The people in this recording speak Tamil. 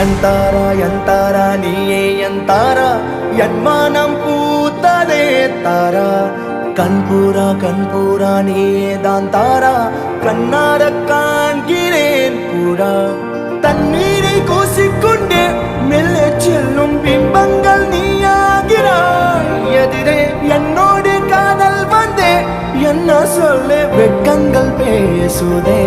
என் தாரா நீயே என் தாரா என் மானம் பூத்ததே தாரா கண்பூரா நீயே தான் தாரா கண்ணார காண்கிறேன் கூடா தண்ணீரை கூசிக்கொண்டே மெல்ல செல்லும் பிம்பங்கள் நீயாகிறாய் எதிரே என்னோடு காதல் வந்தே என்ன சொல்ல வெட்கங்கள் பேசுதே